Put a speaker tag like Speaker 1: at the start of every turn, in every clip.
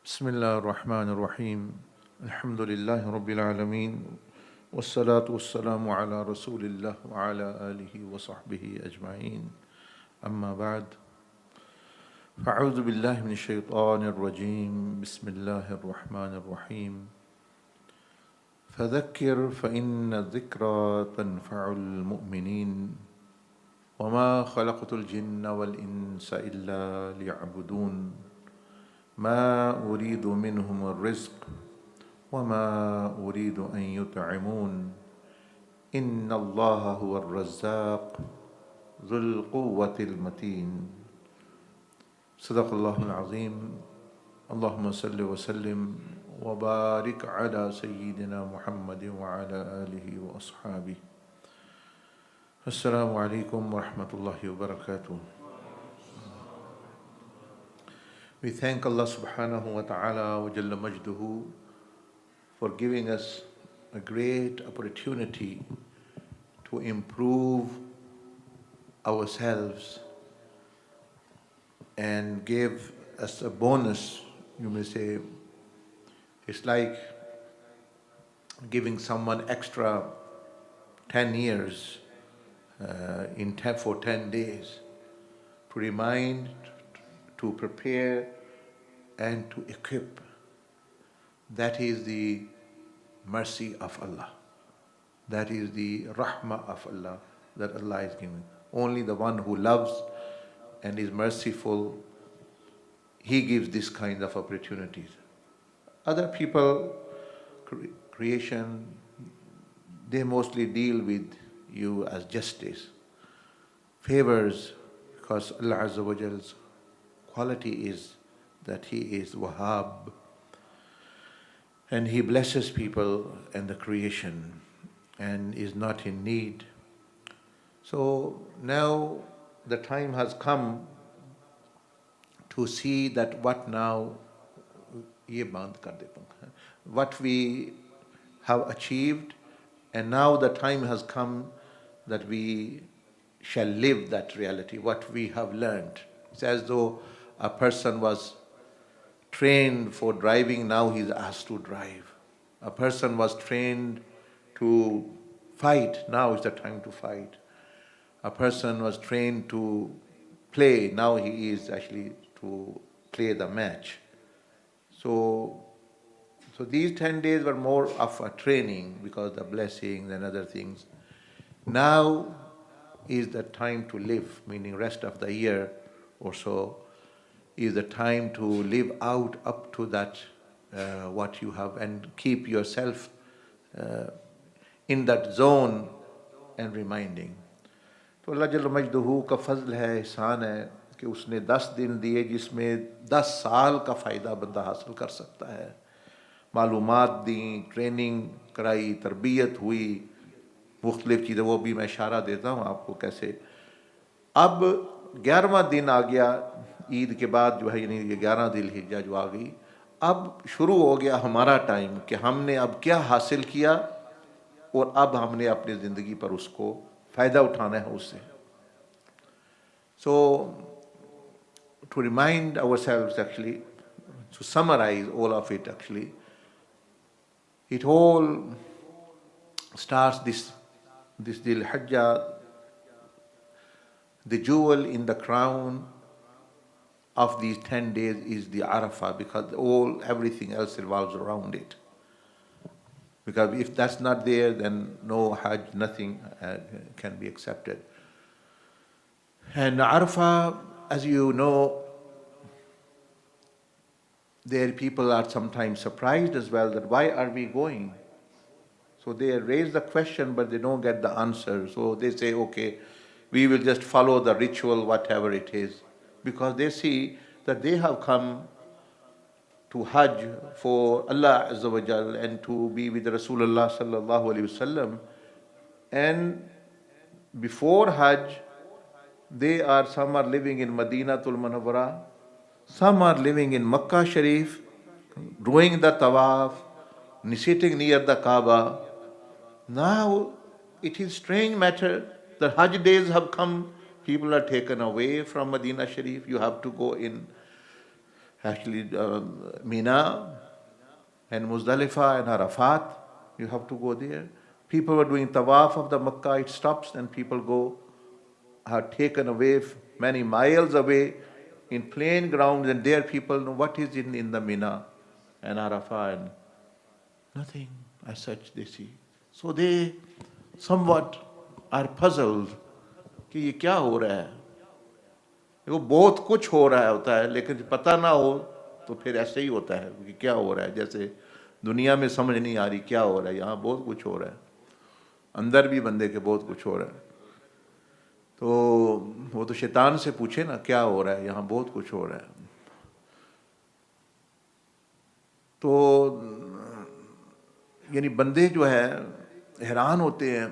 Speaker 1: بسم الله الرحمن الرحيم الحمد لله رب العالمين والصلاة والسلام على رسول الله وعلى آله وصحبه أجمعين أما بعد فأعوذ بالله من الشيطان الرجيم بسم الله الرحمن الرحيم فذكر فإن الذكرى تنفع المؤمنين وما خلقت الجن والإنس إلا ليعبدون ما أريد منهم الرزق وما أريد أن يطعمون إن الله هو الرزاق ذو القوة المتين صدق الله العظيم اللهم صل وسلم وبارك على سيدنا محمد وعلى آله وأصحابه السلام عليكم ورحمة الله وبركاته. We thank Allah subhanahu wa ta'ala wa jalla majduhu for giving us a great opportunity to improve ourselves and give us a bonus. You may say it's like giving someone extra 10 years for 10 days to remind, to prepare and to equip. That is the mercy of Allah. That is the rahmah of Allah that Allah is giving. Only the one who loves and is merciful, he gives this kind of opportunities. Other people, creation, they mostly deal with you as justice, favors, because Allah Azza wa Jal's quality is that He is Wahhab and He blesses people and the creation and is not in need. So now the time has come to see that what we have achieved, and now the time has come that we shall live that reality, what we have learned. It's as though a person was trained for driving, now he's asked to drive. A person was trained to fight, now is the time to fight. A person was trained to play, now he is actually to play the match. So these 10 days were more of a training because the blessings and other things. Now is the time to live, meaning rest of the year or so is the time to live out up to that what you have and keep yourself in that zone and reminding. तो अल्लाह जल्ल मजदूहू का फजल है, एहसान है कि उसने 10 दिन दिए जिसमें 10 साल का फ़ायदा बंदा हासिल कर सकता है. मालूमात दी, ट्रेनिंग कराई, तरबियत हुई, मुख्तलिफ चीज़ें, वो भी मैं इशारा देता हूँ आपको कैसे. अब 11वां दिन आ गया ईद के बाद जो है, यानी ये 11 दिल-हिज्जा जो आ गई, अब शुरू हो गया हमारा टाइम कि हमने अब क्या हासिल किया और अब हमने अपनी ज़िंदगी पर उसको फ़ायदा उठाना है उससे. So to remind ourselves actually, to summarize all of it actually, it all starts this Dhul-Hijjah, the jewel in the crown of these 10 days is the Arafah, because everything else revolves around it. Because if that's not there, then no Hajj, nothing can be accepted. And Arafah, as you know, there people are sometimes surprised as well that why are we going? So they raise the question, but they don't get the answer. So they say, okay, we will just follow the ritual, whatever it is. Because they see that they have come to Hajj for Allah Azza wa Jal and to be with Rasulullah sallallahu alaihi wasallam. And before Hajj, some are living in Madinatul Munawwara, some are living in Makkah Sharif, doing the tawaf, sitting near the Kaaba. Now it is strange matter. The Hajj days have come. People are taken away from Medina Sharif. You have to go in Actually, Mina and Muzdalifah and Arafat, you have to go there. People were doing tawaf of the Makkah, it stops and people go, are taken away many miles away in plain ground, and there people know what is in the Mina and Arafah, and nothing as such they see. So they somewhat are puzzled कि ये क्या हो रहा है. देखो बहुत कुछ हो रहा होता है, लेकिन पता ना हो तो फिर ऐसे ही होता है कि क्या हो रहा है. जैसे दुनिया में समझ नहीं आ रही क्या हो रहा है, यहाँ बहुत कुछ हो रहा है, अंदर भी बंदे के बहुत कुछ हो रहा है. तो वो तो शैतान से पूछे ना क्या हो रहा है, यहाँ बहुत कुछ हो रहा है. तो यानी बंदे जो है हैरान होते हैं,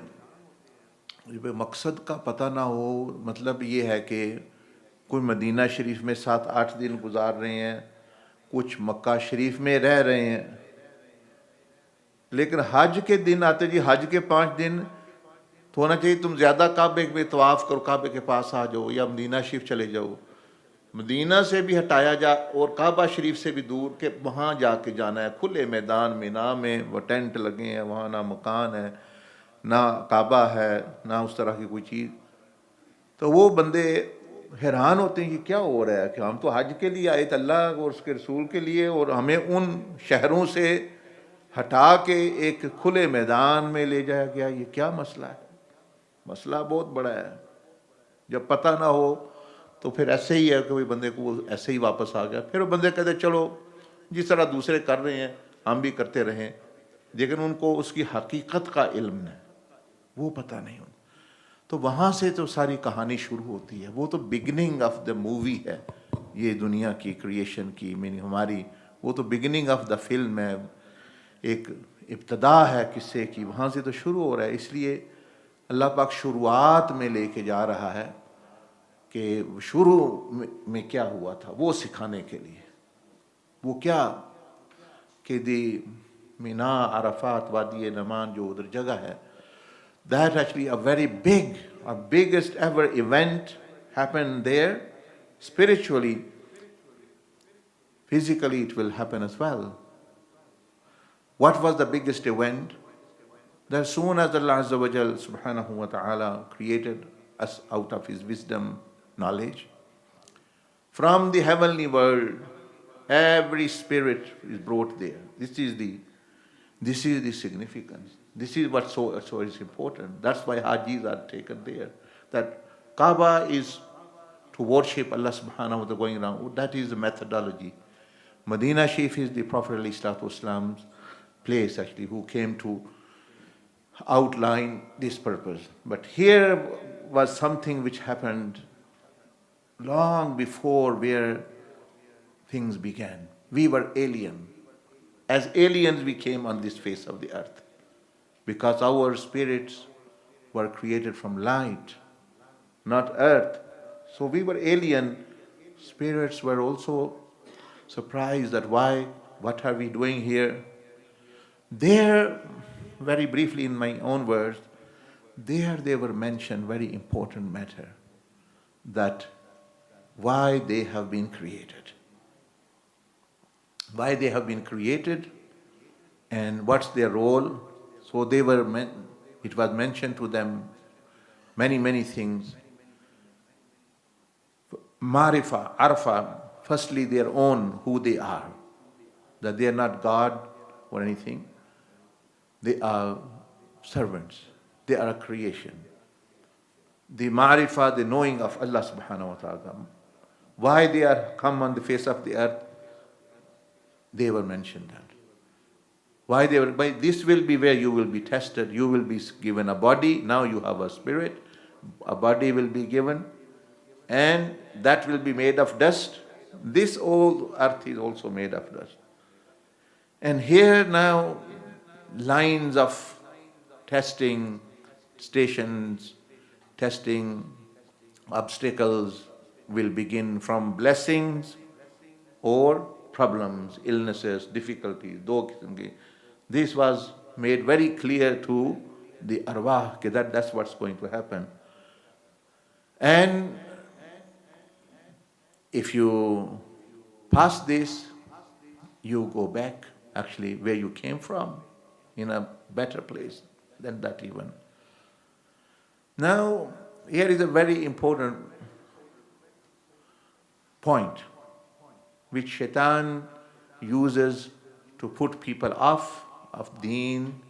Speaker 1: जब मकसद का पता ना हो. मतलब ये है कि कोई मदीना शरीफ में 7-8 दिन गुजार रहे हैं, कुछ मक्का शरीफ में रह रहे हैं, लेकिन हज के दिन आते जी, हज के 5 दिन तो होना चाहिए तुम ज़्यादा काबे में तवाफ़ करो, काबे के पास आ जाओ या मदीना शरीफ चले जाओ. मदीना से भी हटाया जा और काबा शरीफ से भी दूर के वहाँ जाके जाना है, खुले मैदान मिना में वो टेंट लगे हैं, वहाँ ना मकान है ना काबा है ना उस तरह की कोई चीज़. तो वो बंदे हैरान होते हैं कि क्या हो रहा है, कि हम तो हज के लिए आए थे अल्लाह और उसके रसूल के लिए, और हमें उन शहरों से हटा के एक खुले मैदान में ले जाया गया. ये क्या मसला है? मसला बहुत बड़ा है. जब पता ना हो तो फिर ऐसे ही है कि कोई बंदे को वो ऐसे ही वापस आ गया. फिर वो बंदे कहते चलो जिस तरह दूसरे कर रहे हैं हम भी करते रहें, लेकिन उनको उसकी हकीकत का इल्म नहीं, वो पता नहीं उनको. तो वहाँ से तो सारी कहानी शुरू होती है. वो तो बिगिनिंग ऑफ द मूवी है, ये दुनिया की क्रिएशन की, मीनिंग हमारी, वो तो बिगिनिंग ऑफ द फिल्म है, एक इब्तदा है किस्से की, वहाँ से तो शुरू हो रहा है. इसलिए अल्लाह पाक शुरुआत में लेके जा रहा है कि शुरू में क्या हुआ था वो सिखाने के लिए. वो क्या कि दी मीना अरफात वादी नमान जो उधर जगह है, that actually a very big, a biggest ever event happened there. Spiritually, physically it will happen as well. What was the biggest event? That soon as Allah Azza wa Jal subhanahu wa ta'ala created us out of His wisdom, knowledge, from the heavenly world, every spirit is brought there. This is the significance. This is what so is important. That's why Hajis are taken there. That Kaaba is to worship Allah subhanahu wa ta'ala going around. That is the methodology. Medina Sharif is the Prophet ﷺ's place actually, who came to outline this purpose. But here was something which happened long before where things began. We were alien. As aliens we came on this face of the earth, because our spirits were created from light, not earth. So we were alien. Spirits were also surprised that what are we doing here? There, very briefly in my own words, there they were mentioned very important matter, that why they have been created. Why they have been created and what's their role. So they were it was mentioned to them many things. Marifa, Arfa, firstly their own, who they are. That they are not God or anything. They are servants. They are a creation. The Marifa, the knowing of Allah subhanahu wa ta'ala. Why they are come on the face of the earth, they were mentioned that. Why they were, by this will be where you will be tested. You will be given a body. Now you have a spirit. A body will be given, and that will be made of dust. This whole earth is also made of dust. And here now lines of testing, stations, testing, obstacles will begin, from blessings or problems, illnesses, difficulties. This was made very clear to the arwah, that's what's going to happen. And if you past this, you go back actually where you came from in a better place than that even. Now, here is a very important point which Shaitan uses to put people off of deen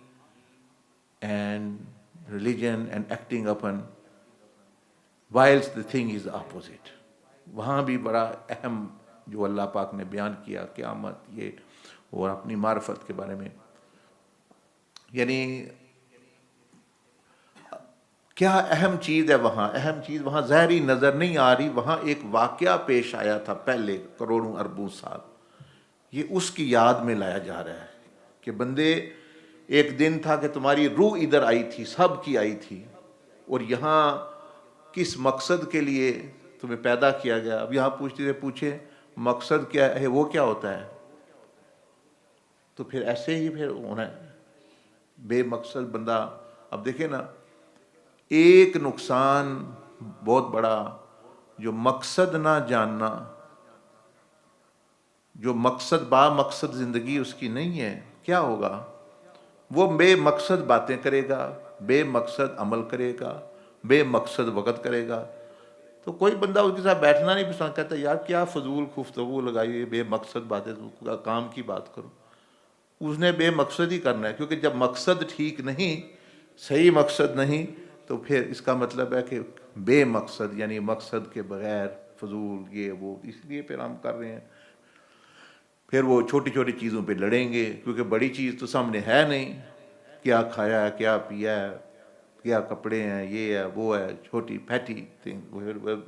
Speaker 1: and religion and acting upon, whilst the thing is the opposite. वहाँ भी बड़ा अहम जो अल्लाह पाक ने बयान किया क़यामत ये और अपनी मार्फत के बारे में, यानी क्या अहम चीज़ है वहाँ? अहम चीज़ वहाँ ज़ाहरी नज़र नहीं आ रही, वहाँ एक वाक़या पेश आया था पहले करोड़ों अरबों साल, ये उसकी याद में लाया जा रहा है कि बंदे एक दिन था कि तुम्हारी रूह इधर आई थी, सब की आई थी, और यहाँ किस मकसद के लिए तुम्हें पैदा किया गया? अब यहाँ पूछे मकसद क्या है, वो क्या होता है? तो फिर ऐसे ही फिर होना है, बेमकसद बंदा। अब देखिए ना, एक नुकसान बहुत बड़ा, जो मकसद ना जानना, जो मकसद मकसद ज़िंदगी उसकी नहीं है, क्या होगा? वो बेमकसद बातें करेगा, बेमकसद अमल करेगा, बेमकसद वक़्त करेगा। तो कोई बंदा उसके साथ बैठना नहीं पसंद करता, यार क्या फजूल गुफ्तगू लगाई, बेमकसद बातें, तो काम की बात करो। उसने बेमकसद ही करना है, क्योंकि जब मकसद ठीक नहीं, सही मकसद नहीं, तो फिर इसका मतलब है कि बेमकसद यानी मकसद के बगैर फजूल ये वो, इसलिए फिर हम कर रहे हैं। फिर वो छोटी छोटी चीज़ों पे लड़ेंगे, क्योंकि बड़ी चीज़ तो सामने है नहीं, क्या खाया है, क्या पिया है, क्या कपड़े हैं, ये है वो है, छोटी फैटी थिंग,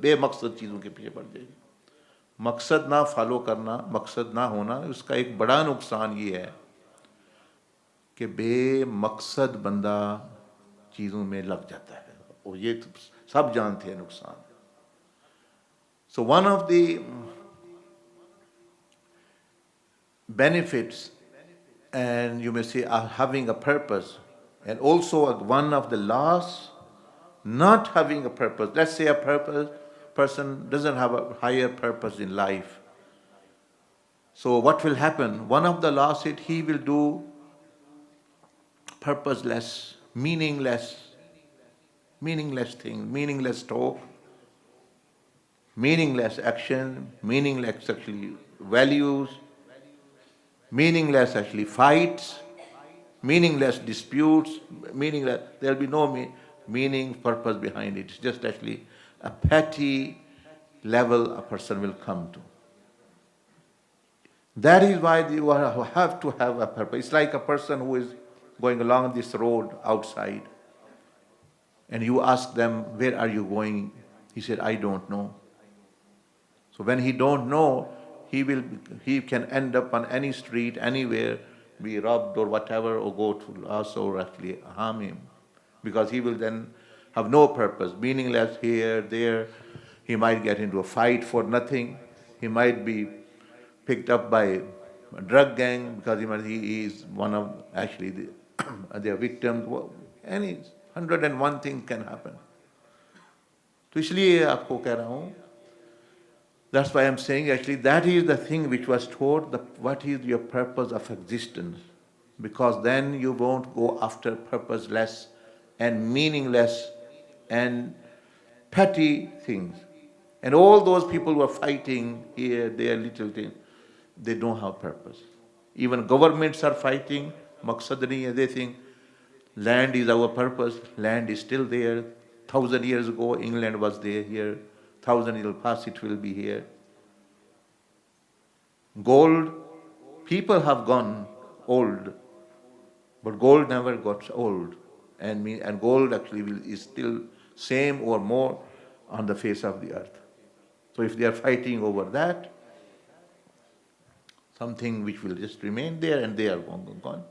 Speaker 1: बेमकसद चीज़ों के पीछे पड़ जाएगी। मकसद ना फॉलो करना, मकसद ना होना, उसका एक बड़ा नुकसान ये है कि बेमकसद बंदा चीज़ों में लग जाता है, और ये तो सब जानते हैं नुकसान। So one of the benefits, and you may say having a purpose, and also one of the loss, not having a purpose. Let's say a person doesn't have a higher purpose in life. So what will happen? One of the loss is he will do purposeless, meaningless thing, meaningless talk, meaningless action, meaningless actually values, meaningless actually fights, meaningless disputes, meaningless, there'll be no meaning, purpose behind it. It's just actually a petty level a person will come to. That is why you have to have a purpose. It's like a person who is going along this road outside, and you ask them, where are you going? He said, I don't know. So when he don't know, he can end up on any street, anywhere, be robbed or whatever, or go to loss or actually harm him. Because he will then have no purpose, meaningless here, there. He might get into a fight for nothing. He might be picked up by a drug gang because he is one of actually their victims. Any 101 things can happen. तो इसलिए आपको कह रहा हूँ, that's why I'm saying actually that is the thing which was taught, what is your purpose of existence. Because then you won't go after purposeless and meaningless and petty things. And all those people who are fighting here, there, little things, they don't have purpose. Even governments are fighting, maqsad nahi hai, they think land is our purpose, land is still there. 1,000 years ago, England was there here. 1,000 years past, it will be here. Gold, people have gone old, but gold never got old. And gold actually is still same or more on the face of the earth. So if they are fighting over that, something which will just remain there and they are gone.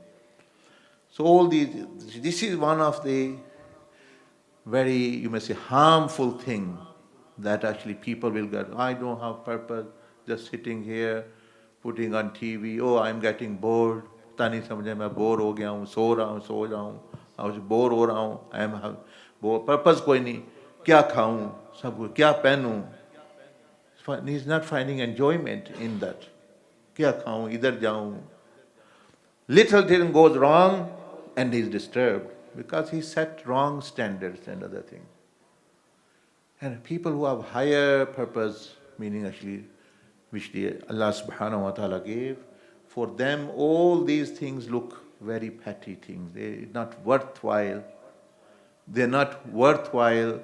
Speaker 1: So all this is one of the very, you may say, harmful thing that actually people will get. I don't have purpose, just sitting here, putting on TV, oh, I'm getting bored, पता नहीं समझे मैं bore हो गया हूँ, सो रहा हूँ, आज बोर हो रहा हूँ, I am purpose कोई नहीं, क्या खाऊं, सब क्या पहनूं. He's not finding enjoyment in that. क्या खाऊं, इधर जाऊं. Little thing goes wrong and he is disturbed because he set wrong standards and other things. And people who have higher purpose, meaning actually which Allah subhanahu wa ta'ala gave, for them all these things look very petty things. They're not worthwhile. They're not worthwhile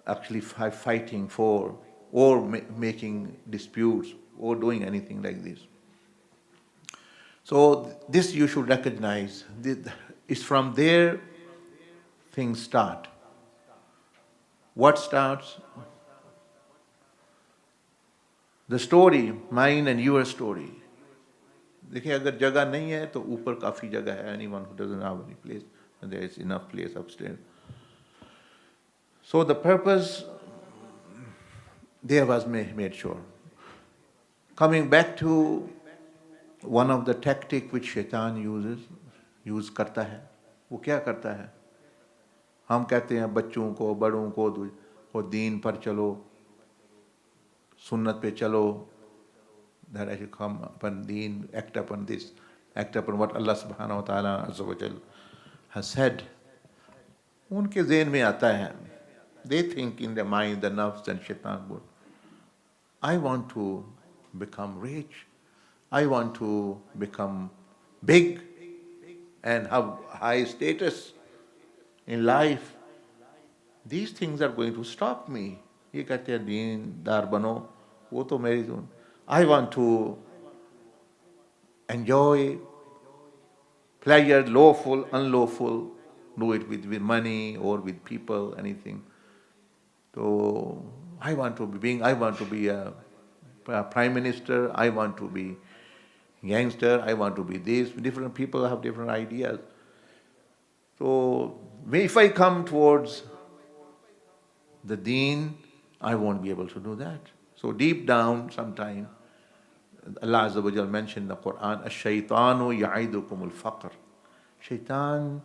Speaker 1: actually fighting for or making disputes or doing anything like this. So this you should recognize. It's from there things start. What starts? The story, mine and your story. देखिए अगर जगह नहीं है तो ऊपर काफ़ी जगह है. Anyone who doesn't have any place, and there is enough place upstairs. So the purpose there was made sure. Coming back to one of the tactic which shaitan use करता है, वो क्या करता है? हम कहते हैं बच्चों को, बड़ों को दीन पर चलो, सुन्नत पे चलो, that I should come upon deen, act upon this, act upon what Allah subhanahu wa ta'ala azza wa jal has said. उनके ज़हन में आता है. They think in their mind, the nafs and shaitan would, I want to become rich, I want to become big and have high status in life. These things are going to stop me. ये कहते हैं दीनदार बनो, वो तो मेरी. I want to enjoy pleasure, lawful, unlawful, do it with money or with people, anything. So I want to be a prime minister, I want to be gangster, I want to be this. Different people have different ideas. So if I come towards the deen, I won't be able to do that. So deep down, sometime, Allah Azza wa Jal mentioned in the Quran, "Ash-shaytanu ya'idukum al-faqr." Shaitan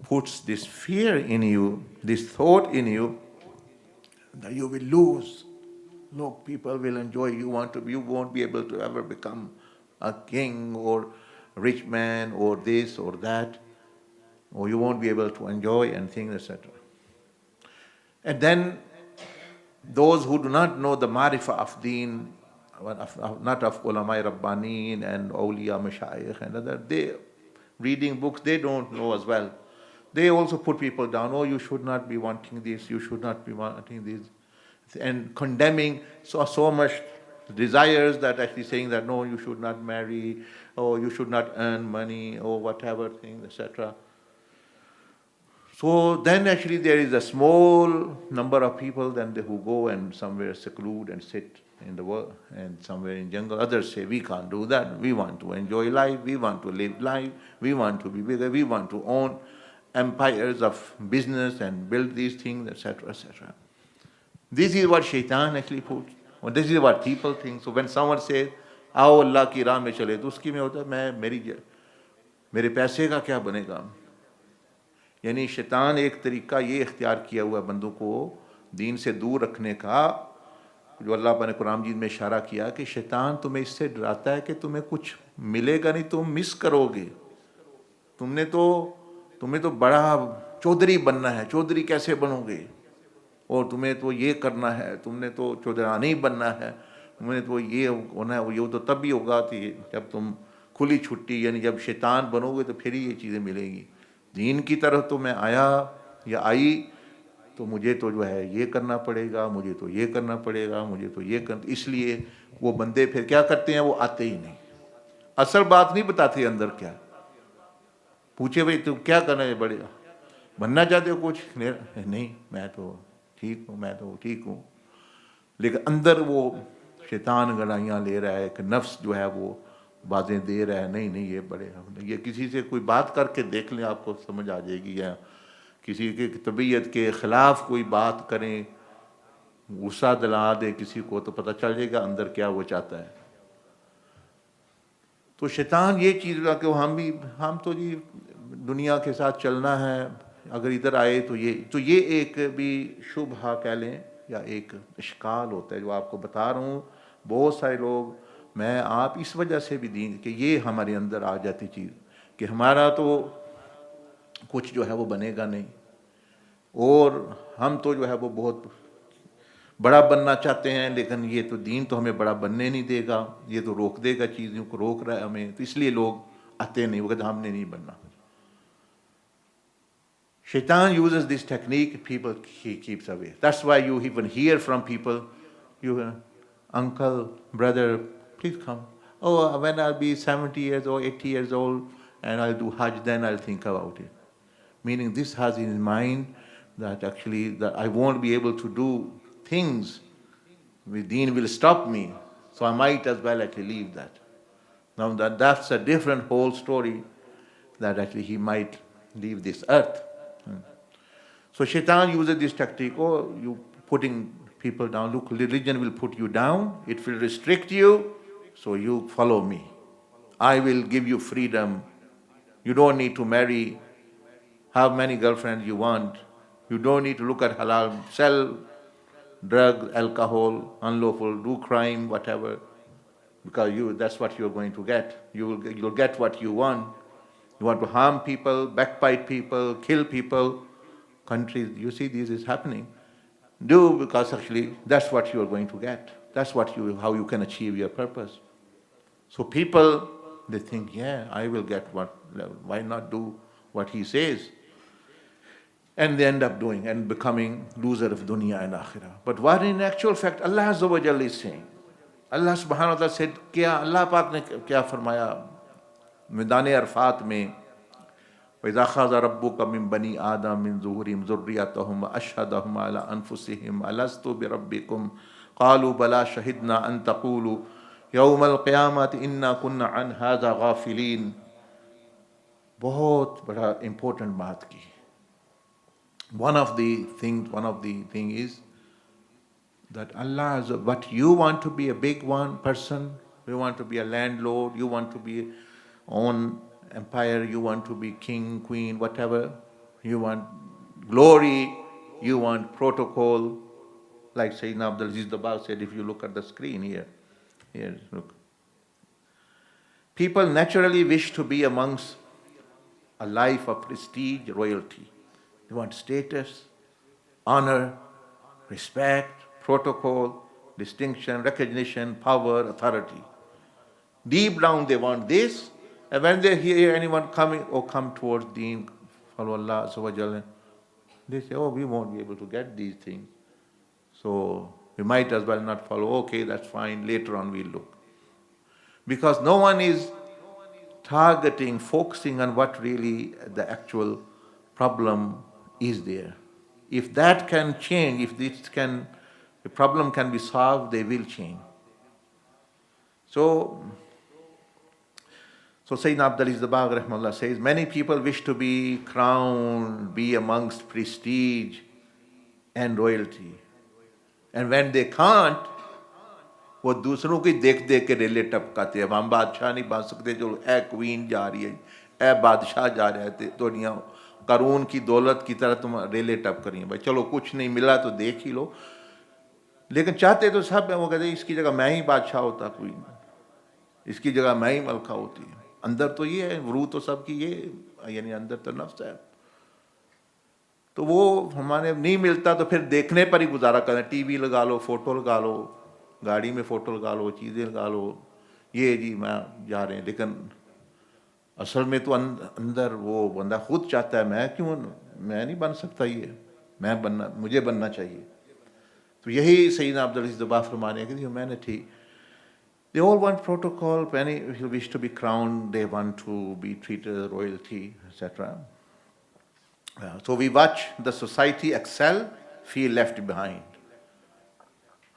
Speaker 1: puts this fear in you, this thought in you, that you will lose. Look, people will enjoy. You won't be able to ever become a king or rich man or this or that, or you won't be able to enjoy and things, etc. And then those who do not know the marifah of deen, not of ulamai rabbanin and awliya mashayikh and other, they reading books, they don't know as well. They also put people down. Oh, you should not be wanting this, you should not be wanting this, and condemning so much desires that actually saying that no, you should not marry, or you should not earn money, or whatever thing, etc. So then actually there is a small number of people then who go and somewhere seclude and sit in the world and somewhere in jungle. Others say we can't do that. We want to enjoy life. We want to live life. We want to be bigger. We want to own empires of business and build these things, etc., etc. This is what shaitan actually puts. Or this is what people think. So when someone says, आओ अल्लाह की राह में चले, तो उसकी में होता है मेरे पैसे का क्या बनेगा. यानी शैतान एक तरीका ये इख्तियार किया हुआ बंदों को दीन से दूर रखने का, जो अल्लाह पाक ने कुरान मजीद में इशारा किया कि शैतान तुम्हें इससे डराता है कि तुम्हें कुछ मिलेगा नहीं, तुम मिस करोगे. तुम्हें तो बड़ा चौधरी बनना है. चौधरी कैसे बनोगे? और तुम्हें तो ये करना है, तुमने तो चौधरानी बनना है, तुम्हें तो ये होना है. ये तो तब भी होगा जब तुम खुली छुट्टी, यानी जब शैतान बनोगे तो फिर ही ये चीज़ें मिलेंगी. दीन की तरफ तो मैं आया या आई तो मुझे तो जो है ये करना पड़ेगा, मुझे तो ये करना पड़ेगा, मुझे तो ये करना. इसलिए वो बंदे फिर क्या करते हैं, वो आते ही नहीं, असल बात नहीं बताते अंदर क्या. पूछे भाई तुम क्या करना है, बड़े बनना चाहते हो कुछ? नहीं, मैं तो ठीक हूँ. लेकिन अंदर वो शैतान गड़ाइयाँ ले रहा है कि नफ्स जो है वो बातें दे रहा है, नहीं ये बड़े, ये किसी से कोई बात करके देख लें, आपको समझ आ जाएगी. या किसी की तबीयत के ख़िलाफ़ कोई बात करें, गुस्सा दिला दे किसी को, तो पता चल जाएगा अंदर क्या वो चाहता है. तो शैतान ये चीज़ कि हम तो जी दुनिया के साथ चलना है, अगर इधर आए तो ये एक भी शुबहा कह लें या एक इश्काल होता है जो आपको बता रहा हूँ. बहुत सारे लोग मैं आप इस वजह से भी दीन कि ये हमारे अंदर आ जाती चीज़ कि हमारा तो कुछ जो है वो बनेगा नहीं, और हम तो जो है वो बहुत बड़ा बनना चाहते हैं, लेकिन ये तो दीन तो हमें बड़ा बनने नहीं देगा, ये तो रोक देगा, चीज़ों को रोक रहा है हमें, तो इसलिए लोग आते नहीं, वो कहते हमने नहीं बनना. Shaitan uses this technique, people he keeps away. That's why you even hear from people, you uncle, brother, please come. Oh, when I'll be 70 years or 80 years old and I'll do Hajj, then I'll think about it. Meaning this has in mind that actually that I won't be able to do things. The deen will stop me. So I might as well actually leave that. Now that's a different whole story, that actually he might leave this earth. So Shaitan uses this tactic, oh, you putting people down. Look, religion will put you down, it will restrict you, so you follow me. I will give you freedom. You don't need to marry, have many girlfriends you want. You don't need to look at halal, sell drugs, alcohol, unlawful, do crime, whatever, because that's what you're going to get. You'll get what you want. You want to harm people, backbite people, kill people, countries. You see, this is happening. Do, because actually that's what you're going to get. That's how you can achieve your purpose. So people, they think, yeah, I will get why not do what he says? And they end up doing and becoming loser of dunya and akhirah. But what in actual fact Allah Azza wa Jalla is saying? Allah subhanahu wa ta'ala said, kya Allah Pak ne kya farmaya मैदान अरफात में, वइज़ा अख़ज़ रब्बुका मिन बनी आदम मिन ज़ुहूरिहिम ज़ुर्रियतहुम व अशहदहुम अला अनफुसिहिम अलस्तु बिरब्बिकुम क़ालू बला शहिदना अन तक़ूलू यौमल क़ियामति इन्ना कुन्ना अन हाज़ा गाफ़िलीन. बहुत बड़ा इम्पोर्टेंट बात की. One of the thing is that Allah, what you want to be a big one person, you want to be a landlord, you want to be own empire, you want to be king, queen, whatever, you want glory, you want protocol, like Shaykh Ahmad Dabbāgh said. If you look at the screen here, look. People naturally wish to be amongst a life of prestige, royalty. They want status, honor, respect, protocol, distinction, recognition, power, authority. Deep down they want this, and when they hear anyone coming or come towards deen, follow Allah Azza wa Jalla, they say, oh, we won't be able to get these things, so we might as well not follow. Okay, that's fine, later on we'll look. Because no one is targeting, focusing on what really the actual problem is there. If that can change, if the problem can be solved, they will change. So Shaykh Ahmad Dabbāgh rahimahullah says, many people wish to be crowned, be amongst prestige and royalty. And when they can't, वो दूसरों की देख देख के रेले टपकाते हैं. हम बादशाह नहीं बन सकते, जो ए क्वीन जा रही है, ए बादशाह जा रहे थे, तो दुनिया कारून की दौलत की तरह तुम रेले टप करिए. भाई चलो कुछ नहीं मिला तो देख ही लो, लेकिन चाहते तो सब है. वो कहते इसकी जगह मैं ही बादशाह होता, क्वीन, इसकी जगह मैं ही मलका होती. अंदर तो ये है, रूह तो सबकी ये, यानी अंदर तो नफ्स है. तो वो हमारे नहीं मिलता तो फिर देखने पर ही गुजारा करें. टीवी लगा लो, फोटो लगा लो, गाड़ी में फोटो लगा लो, चीज़ें लगा लो, ये जी मैं जा रहे हैं. लेकिन असल में तो अंदर वो बंदा खुद चाहता है, मैं नहीं बन सकता, ये मुझे बनना चाहिए. तो यही सैयदना अब्दुल अज़ीज़ दब्बाग़ फरमाने की humanity. They all want protocol, many wish to be crowned, they want to be treated as royalty, etc. So we watch the society excel, feel left behind.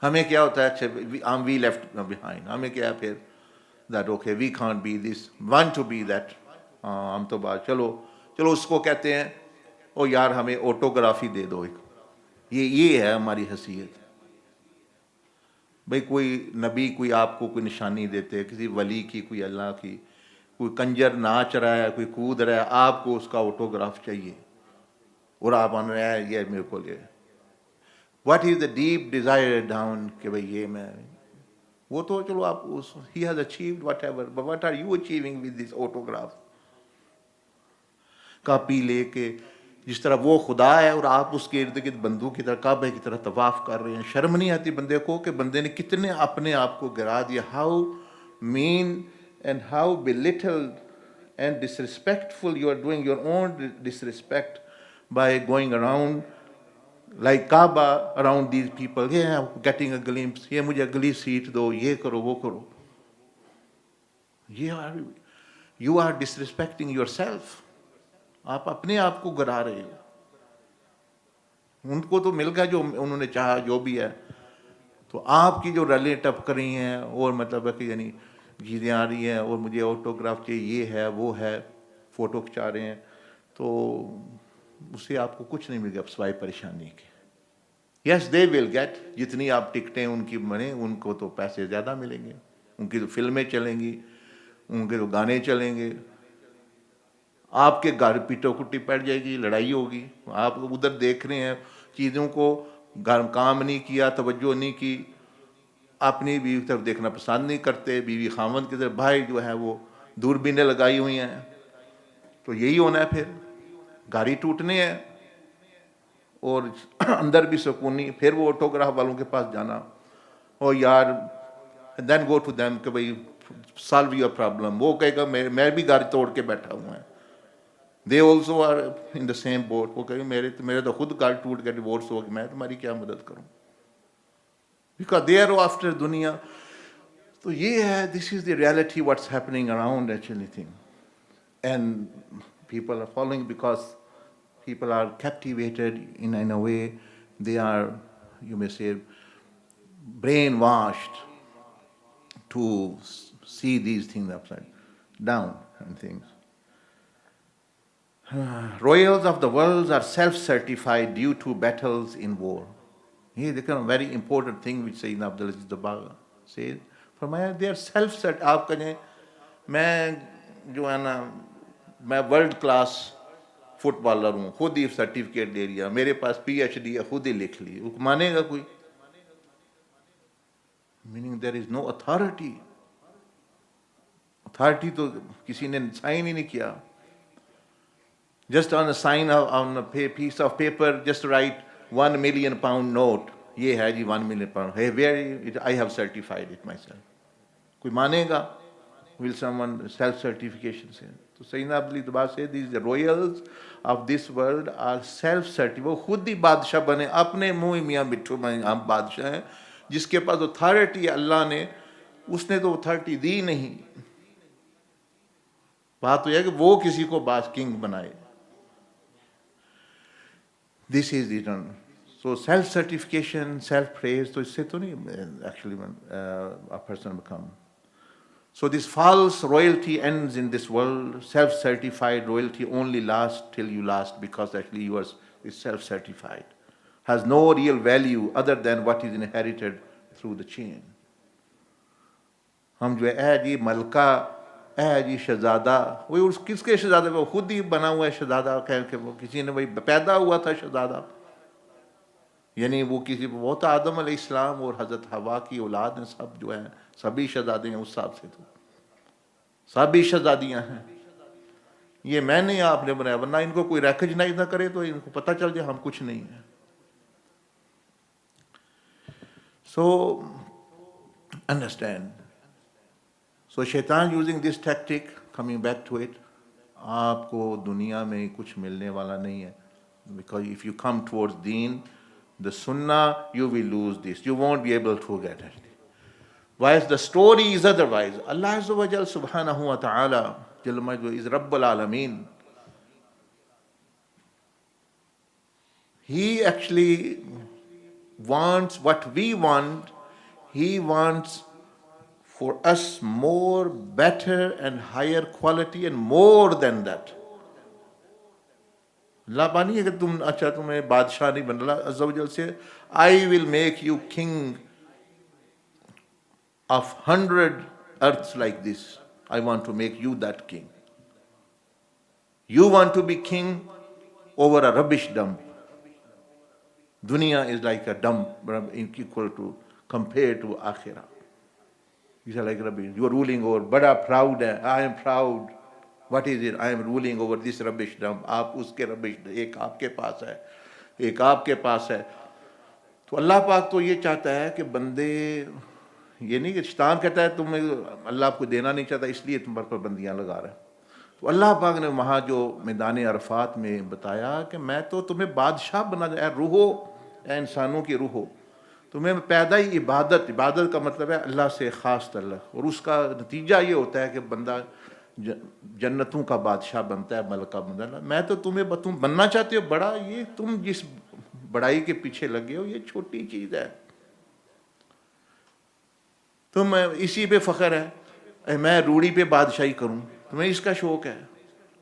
Speaker 1: हमें क्या होता है, अच्छा we left behind. हमें क्या है फिर, that okay, we can't be this, want to be that. हम तो बात चलो उसको कहते हैं, ओ यार हमें ऑटोग्राफी दे दो एक. ये है हमारी हैसियत. भाई कोई नबी कोई आपको कोई निशानी देते, किसी वली की, कोई अल्लाह की, कोई कंजर नाच रहा है, कोई कूद रहा है, आपको उसका ऑटोग्राफ चाहिए और आप बन रहे हैं ये मेरे को ले. What is the deep desire down कि भाई ये मैं, वो तो चलो आप उस he has achieved whatever, but what are you achieving with this autograph? Copy लेके जिस तरह वो खुदा है और आप उसके इर्द गिर्द बंदूक की तरह काबे की तरह तवाफ कर रहे हैं, शर्म नहीं आती बंदे को कि बंदे ने कितने अपने आप को गिरा दिया. How mean and how belittled and disrespectful you are doing your own disrespect by going around like Kaaba around these people. Yeah, getting a glimpse. ये मुझे अगली सीट दो, ये करो, वो करो. You are disrespecting yourself. आप अपने आप को गिरा रहे हो. उनको तो मिल गया जो उन्होंने चाहा, जो भी है. तो आपकी जो रले टपक रही हैं और मतलब है कि यानी चीज़ें आ रही हैं और मुझे ऑटोग्राफ चाहिए, ये है वो है, फ़ोटो खिंचा रहे हैं, तो उससे आपको कुछ नहीं मिल गया सिवाय परेशानी के. यस दे विल गेट, जितनी आप टिकटें उनकी बने उनको तो पैसे ज़्यादा मिलेंगे, उनकी तो फिल्में चलेंगी, उनके तो गाने चलेंगे. आपके घर पीटो कुट्टी पड़ जाएगी, लड़ाई होगी. आप उधर देख रहे हैं चीज़ों को, घर काम नहीं किया, तवज्जो नहीं की, अपनी बीवी की तरफ देखना पसंद नहीं करते, बीवी खामद की तरफ, भाई जो है वो दूरबीनें लगाई हुई हैं. तो यही होना है, फिर गाड़ी टूटने हैं और अंदर भी सुकून नहीं. फिर वो ऑटोग्राफ वालों के पास जाना, और यार देन गो टू देम कि भाई सॉल्व योर प्रॉब्लम. वो कहेगा मैं भी गाड़ी तोड़ के बैठा हुआ है. They also are in the same boat. वो कहेंगे मेरे तो खुद गाड़ी टूट के डिवोर्स हो गया, मैं तुम्हारी क्या मदद करूँ, बिकॉज दे आर आफ्टर दुनिया. तो ये है, this is the reality what's happening around actually thing. And people are following because people are captivated in a way, they are, you may say, brainwashed to see these things upside down and things. Royals of the world are self-certified due to battles in war. Here they come a very important thing which Shaykh Ahmad Dabbāgh says. फरमाया they are self-certified. आप कहें मैं जो है ना, मैं world class footballer हूँ, खुद ही सर्टिफिकेट दे दिया, मेरे पास PhD है, खुद ही लिख ली, वो मानेगा कोई? Meaning there is no authority. Authority तो किसी ने साइन ही नहीं किया. Just on a sign on a piece of paper, just write £1 million note, ये है जी £1 million. है where I have certified it myself. कोई मानेगा? विल समवन सेल्फ सर्टिफिकेशन से? तो सैयद अब्दुल दबाग से these royals of this world are self certified. वो खुद ही बादशाह बने, अपने मुंह मियाँ बिट्ठू में हम बादशाह हैं. जिसके पास अथॉरिटी अल्लाह ने, उसने तो अथॉरिटी दी नहीं. बात तो यह कि वो किसी को बास किंग बनाए. This is return. So self certification, self praise, तो इससे तो नहीं actually a person become. So this false royalty ends in this world. Self-certified royalty only lasts till you last, because actually yours is self-certified. Has no real value other than what is inherited through the chain. हम जो है जी मलका, जी शहजादा, वही उस किसके शहजादा? वो खुद ही बना हुआ है शहजादा, कह के वो किसी ने वही पैदा हुआ था शहजादा. यानी वो किसी वो तो आदम अलैहिस्सलाम और हज़रत हवा की औलाद हैं, सब जो है सभी शहजादे हैं. उस हिसाब से तो सभी शहजादियाँ हैं. ये मैंने आपने बनाया, वरना इनको कोई रिकॉग्नाइज ना करे तो इनको पता चल जाए हम कुछ नहीं है. सो अंडरस्टैंड. सो शैतान using this tactic, coming back to it, आपको दुनिया में कुछ मिलने वाला नहीं है. Because if you come towards दीन, the sunnah, you will lose this. You won't be able to get it. Whilst the story is otherwise. Allah Azza wa Jal subhanahu wa ta'ala is Rabbul Alameen. He actually wants what we want. He wants for us more, better and higher quality and more than that. अल्लाह बानी है कि तुम अच्छा तुम्हें बादशाह नहीं बन रहा. अज़्ज़ा वजल से I will make you king of 100 earths like this. I want to make you that king. You want to be king over a rubbish dump. Dunya is like a dump equal to compared to akhirah. You say like rubbish. You are ruling over. Bada proud hai. I am proud. What is it? I am ruling over this rubbish dump. आप उसके rubbish, एक आपके पास है, एक आपके पास है. तो अल्लाह पाक तो ये चाहता है कि बंदे, ये नहीं कि शैतान कहता है तुम्हें अल्लाह आपको देना नहीं चाहता इसलिए तुम पर बंदियाँ लगा रहा है. तो अल्लाह पाक ने वहाँ जो मैदान अरफात में बताया कि मैं तो तुम्हें बादशाह बना दिया, रूहो, इंसानों की रूहो, तुम्हें पैदा ही इबादत, इबादत का मतलब है अल्लाह से ख़ास तल्लुक़, और उसका नतीजा ये होता है कि बंदा जन्नतों का बादशाह बनता है, मलका बनता है. मैं तो तुम बनना चाहते हो बड़ा, ये तुम जिस बड़ाई के पीछे लगे हो ये छोटी चीज़ है. तुम इसी पे फ़ख्र है, मैं रूढ़ी पे बादशाही करूं, तुम्हें इसका शौक है.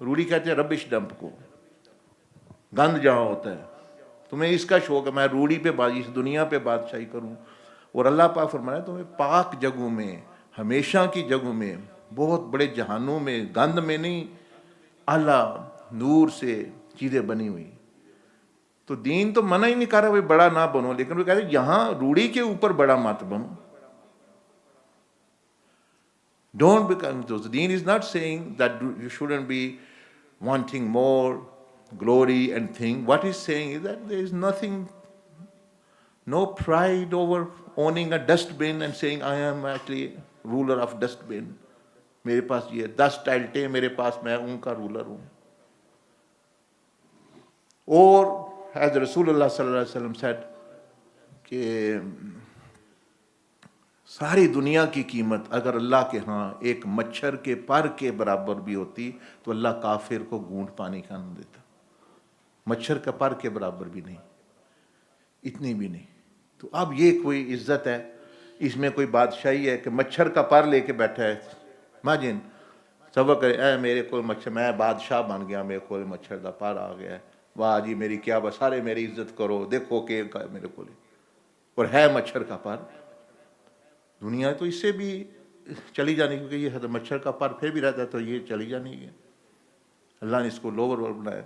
Speaker 1: रूढ़ी कहते हैं रबिश डंप को, गंद जहाँ होता है, तुम्हें इसका शौक है मैं रूढ़ी पे इस दुनिया पे बादशाही करूं. और अल्लाह पाक फरमाया तुम्हें पाक जगहों में, हमेशा की जगहों में, बहुत बड़े जहानों में, गंद में नहीं, आला नूर से चीज़ें बनी हुई. तो दीन तो मना ही नहीं कर रहा भाई बड़ा ना बनो, लेकिन वो कहते हैं यहाँ रूढ़ी के ऊपर बड़ा मत बनो. Don't become those. Deen is not saying that you shouldn't be wanting more glory and thing. What he's saying is that there is nothing, no pride over owning a dustbin and saying I am actually ruler of dustbin. मेरे पास ये 10 टाइल्टें मेरे पास, मैं उनका ruler हूँ. और as Rasulullah sallallahu alaihi wasallam said कि सारी दुनिया की कीमत अगर अल्लाह के यहाँ एक मच्छर के पर के बराबर भी होती तो अल्लाह काफिर को घूंट पानी का न देता. मच्छर का पर के बराबर भी नहीं, इतनी भी नहीं. तो अब ये कोई इज्जत है, इसमें कोई बादशाही है कि मच्छर का पर लेके बैठा है. इमेजिन सबक करे मेरे को मच्छर, मैं बादशाह बन गया, मेरे को मच्छर का पर आ गया, वाह जी मेरी क्या बात, सारे मेरी इज्जत करो, देखो के मेरे को, और है मच्छर का पर. दुनिया तो इससे भी चली जानी, क्योंकि ये मच्छर का पर फिर भी रहता है तो ये चली जानी है. अल्लाह ने इसको लोअर वर्ल्ड बनाया.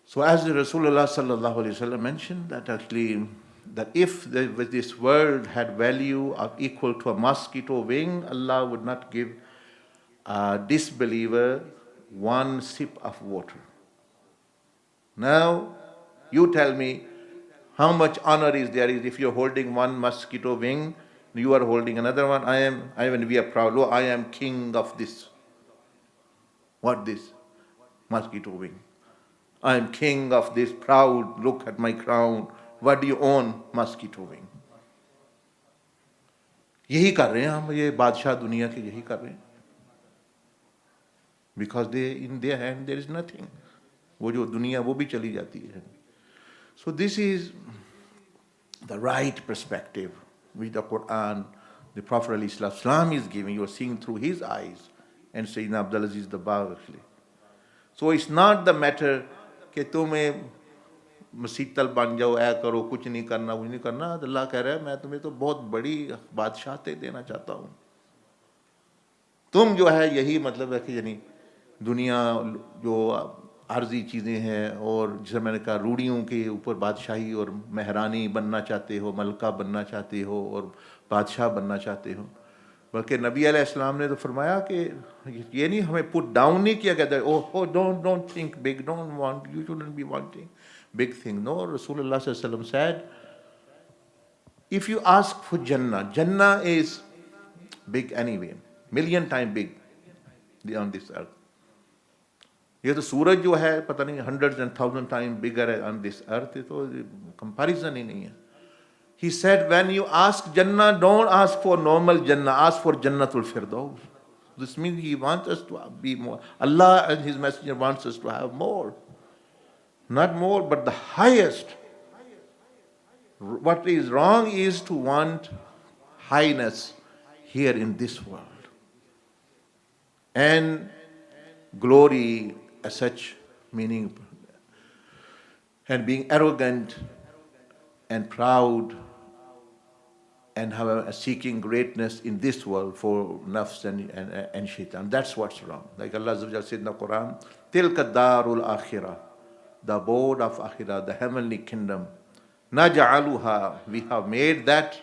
Speaker 1: So as Rasulullah sallallahu alaihi wasallam mentioned that actually that if this world had value of equal to a mosquito wing, Allah would not give a disbeliever one sip of water. Now you tell me how much honor is there if you're holding one mosquito wing, you are holding another one. We are proud. Oh, I am king of this. What this? Mosquito wing. I am king of this. Proud. Look at my crown. What do you own? Mosquito wing. यही कर रहे हैं हम, ये बादशाह दुनिया के यही कर रहे हैं. Because in their hand there is nothing. वो जो दुनिया वो भी चली जाती है. So this is the right perspective which the Quran, the Prophet ﷺ is giving. You are seeing through his eyes, and Sayyidina Abdul Aziz Dabbāgh actually. So it's not the matter कि तुम्हें मसीतल बन जाओ, ऐ करो, कुछ नहीं करना, कुछ नहीं करना. अल्लाह कह रहा है मैं तुम्हें तो बहुत बड़ी बादशाहतें देना चाहता हूँ. तुम जो है यही मतलब है कि यानी दुनिया जो आर्जी चीज़ें हैं, और जैसे मैंने कहा रूढ़ियों के ऊपर बादशाही और महरानी बनना चाहते हो, मलका बनना चाहते हो और बादशाह बनना चाहते हो. बल्कि नबी अलैहिस्सलाम ने तो फरमाया कि ये नहीं, हमें पुट डाउन नहीं किया गया. Oh don't think big, don't want, you shouldn't be wanting big thing. No, Rasulullah sallallahu alaihi wasallam said, if you ask for Jannah is big anyway, million times big on this earth. ये तो सूरज जो है पता नहीं 100 and 1,000 times bigger on this earth, ये तो comparison ही नहीं है. He said, when you ask Jannah, don't ask for normal Jannah, ask for Jannatul Firdaus. This means he wants us to be more. Allah and his messenger wants us to have more. Not more, but the highest. What is wrong is to want highness here in this world. And glory as such, meaning, and being arrogant and proud and seeking greatness in this world for nafs and shaitan. That's what's wrong. Like Allah said in the Quran, Tilka darul akhirah, the abode of akhirah, the heavenly kingdom. Naja'aluha, we have made that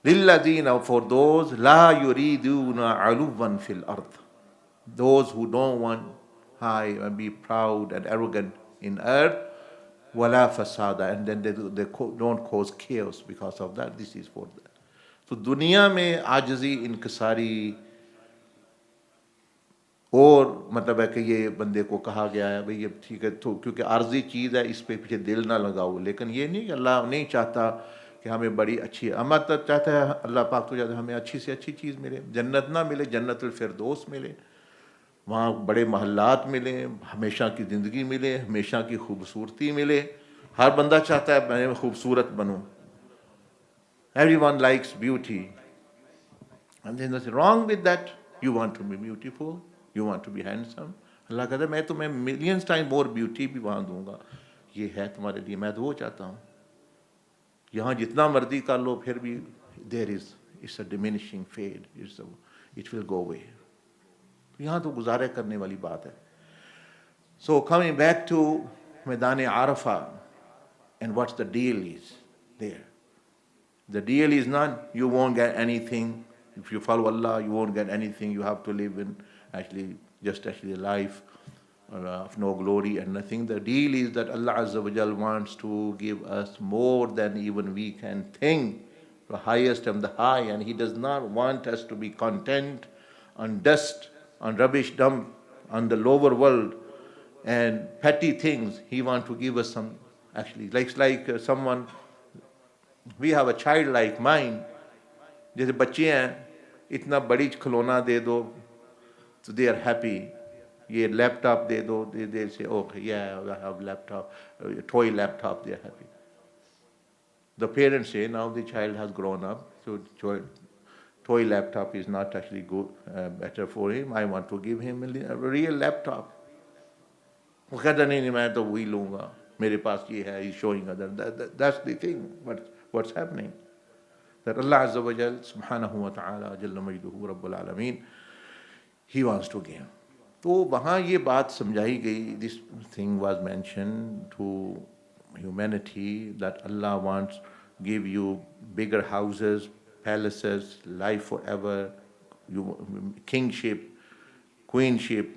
Speaker 1: لِلَّذِينَ, for those لَا يُرِيدُونَ عَلُوًّا فِي الْأَرْضِ, those who don't want high and be proud and arrogant in earth, وَلَا فَسَادًا, and then they don't cause chaos because of that. This is for that. तो दुनिया में आजिज़ी इनकिसारी और मतलब है कि ये बंदे को कहा गया है भाई ये ठीक है तो क्योंकि आर्जी चीज़ है इस पे पीछे दिल ना लगाओ, लेकिन ये नहीं कि अल्लाह नहीं चाहता कि हमें बड़ी अच्छी, हम तो चाहता है अल्लाह पाक तो चाहता है हमें अच्छी से अच्छी चीज़ मिले, जन्नत ना मिले जन्नतुल फिरदौस मिले, वहाँ बड़े महल्लात मिले, हमेशा की ज़िंदगी मिले, हमेशा की खूबसूरती मिले। हर बंदा चाहता है मैं खूबसूरत बनूँ, everyone likes beauty, and there's nothing wrong with that. You want to be beautiful, you want to be handsome, अल्लाह कहता है मैं तुम्हें millions टाइम more beauty भी वहाँ दूंगा, ये है तुम्हारे लिए, मैं तो वो चाहता हूँ। यहाँ जितना मर्जी कर लो फिर भी there is, it's a diminishing fade, it will go away. यहाँ तो गुजारे करने वाली बात है। So coming back to मैदान Arfa and what the deal is there. The deal is not you won't get anything. If you follow Allah, you won't get anything. You have to live in actually a life of no glory and nothing. The deal is that Allah Azza wa Jal wants to give us more than even we can think, the highest and the high, and He does not want us to be content on dust, on rubbish dump, on the lower world and petty things. He wants to give us some actually like someone. We have a child like mine, जैसे बच्चे हैं इतना बड़ी खिलौना दे दो तो they are happy, ये laptop दे दो they say okay yeah I have laptop, toy laptop, they are happy. The parents say now the child has grown up, so toy laptop is not actually good, better for him, I want to give him a real laptop. वो कहता नहीं मैं तो वही लूँगा, मेरे पास ये है, he's showing other, that's the thing, what's happening. That Allah Azza wa Jal subhanahu wa ta'ala jalla majduhu rabbul alameen, He wants to give. तो वहाँ ये बात समझाई गई, this thing was mentioned to humanity that Allah wants give you bigger houses, palaces, life forever, kingship, queenship,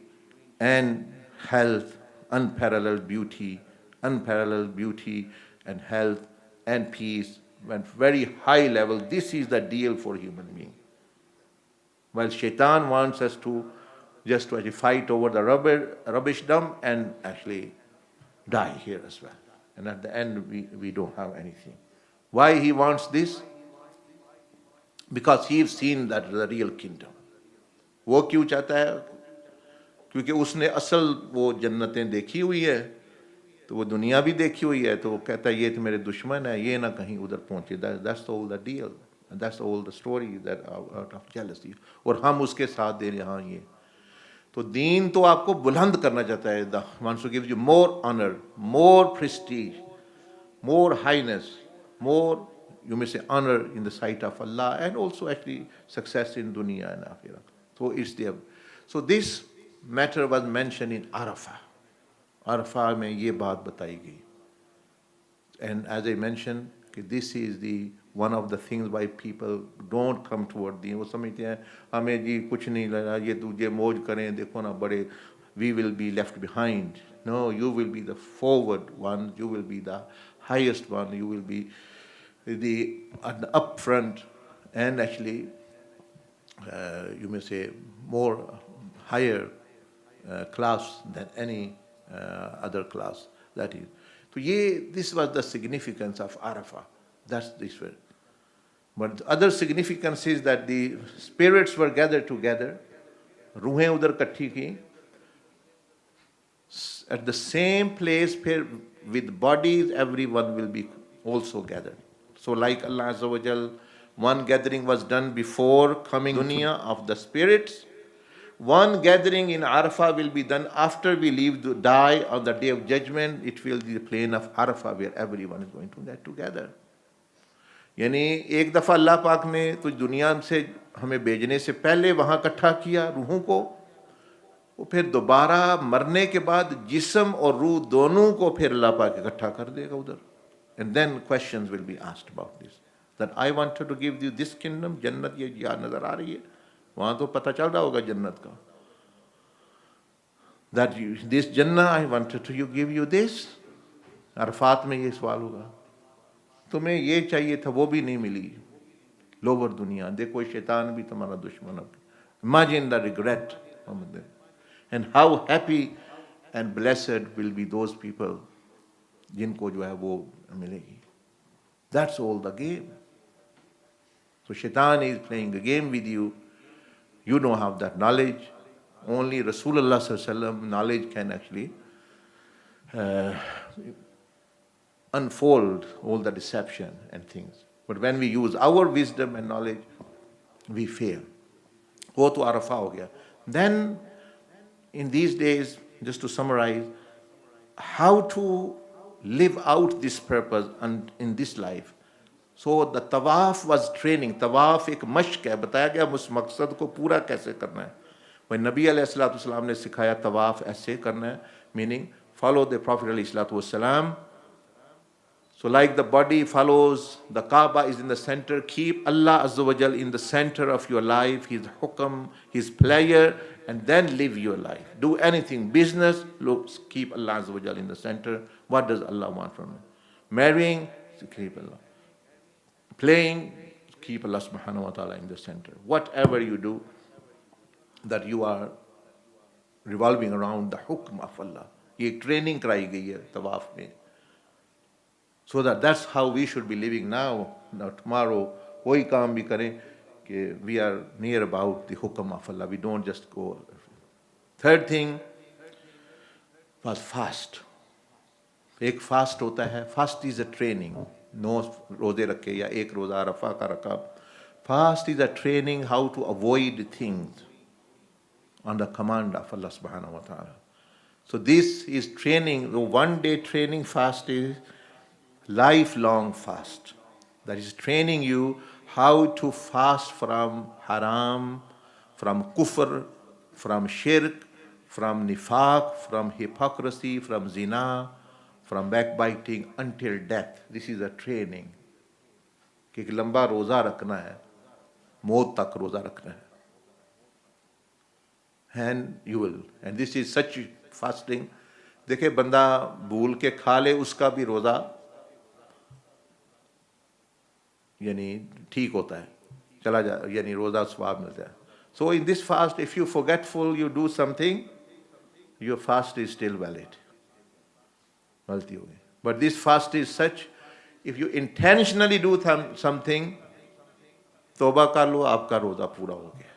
Speaker 1: and health, unparalleled beauty and health and peace, went very high level. This is the deal for human being. While Shaitan wants us to just to actually fight over the rubbish dump and actually die here as well. And at the end we don't have anything. Why he wants this? Because he's seen that the real kingdom. वो क्यों चाहता है? क्योंकि उसने असल वो जन्नतें देखी हुई है, तो वो दुनिया भी देखी हुई है, तो वो कहता है ये तो मेरे दुश्मन है, ये ना कहीं उधर पहुंचे. That's all the deal, and that's all the story that out of jealousy. और हम उसके साथ दे रहे हैं. हाँ ये तो दीन तो आपको बुलंद करना चाहता है. The wants to give you more honor, more prestige, more highness, more you may say honor in the sight of Allah, and also actually success in dunya and akhirah. So it's there. So this matter was mentioned in Arafah. Arafah में ये बात बताई गई. And as I mentioned, this is the one of the things why people don't come toward दीन. वो समझते हैं हमें जी कुछ नहीं लगा, ये दूजे मौज करें, देखो ना बड़े, we will be left behind. No, you will be the forward one, you will be the highest one, you will be at the up front, and actually you may say more higher class than any other class. That is. So this was the significance of Arafah. That's this way. But the other significance is that the spirits were gathered together. रूहें उधर इकट्ठी की. At the same place with bodies, everyone will be also gathered. So like Allah Azza wa Jal, one gathering was done before coming dunya of the spirits. One gathering in Arafah will be done after we leave to die on the day of judgment. It will be the plain of Arafah where everyone is going to get together. यानी एक दफ़ा अल्लाह पाक ने तो दुनिया से हमें भेजने से पहले वहाँ इकट्ठा किया रूहों को, वो फिर दोबारा मरने के बाद जिस्म और रूह दोनों को फिर अल्लाह पाक इकट्ठा कर देगा उधर. And then questions will be asked about this. that I wanted to give you this kingdom, जन्नत ये याद नजर आ रही है, वहाँ तो पता चल रहा होगा जन्नत का, that you, this Jannah I wanted to give you this. Arfat में ये सवाल होगा, तुम्हें ये चाहिए था वो भी नहीं मिली, लोअर दुनिया, देखो शैतान भी तुम्हारा दुश्मन है. Imagine the regret, and how happy and blessed will be those people जिनको जो है वो मिलेगी. That's all the game. So shaitan is playing a game with you. You don't have that knowledge. Only Rasulullah sallallahu alaihi wasallam knowledge can actually unfold all the deception and things. But when we use our wisdom and knowledge, we fail. वो तो अरफा हो गया. Then in these days, just to summarize, how to live out this purpose and in this life. So the tawaf was training. Tawaf एक मश्क है, बताया गया उस मकसद को पूरा कैसे करना है. When Nabi अलैहिस्सलाम ने सिखाया तवाफ ऐसे करना है, meaning follow the Prophet अलैहिस्सलाम. So like the body follows, the Kaaba is in the center, keep Allah Azza wa Jal in the center of your life, His hukam, His pleasure, and then live your life. Do anything, business, look, keep Allah Azza wa Jal in the center. What does Allah want from you? Marrying, keep Allah. Playing, keep Allah subhanahu wa ta'ala in the center. Whatever you do, that you are revolving around the hukm of Allah. ये training कराई गई है तवाफ में. So that's how we should be living now. Now tomorrow, वही काम भी करें कि we are near about the hukm of Allah. We don't just go. Third thing was fast. एक fast होता है. Fast is a training. No रोजे रखे या एक रोजा रफा का रखा. Fast is a training how to avoid things on the command of Allah subhanahu wa ta'ala. So this is training. The one day training fast is lifelong fast. That is training you how to fast from haram, from kufr, from shirk, from nifaq, from hypocrisy, from zina, from backbiting until death. This is a training. कि एक लंबा रोज़ा रखना है, मौत तक रोज़ा रखना है. And you will. And this is such fasting. देखिए बंदा भूल के खा ले उसका भी रोज़ा यानी ठीक होता है, चला जा यानी रोज़ा स्वाब मिलता है. So in this fast, if you forgetful, you do something, your fast is still valid. गलती हो गई. But this fast is such, if you intentionally do something, तौबा कर लो, आपका रोज़ा पूरा हो गया.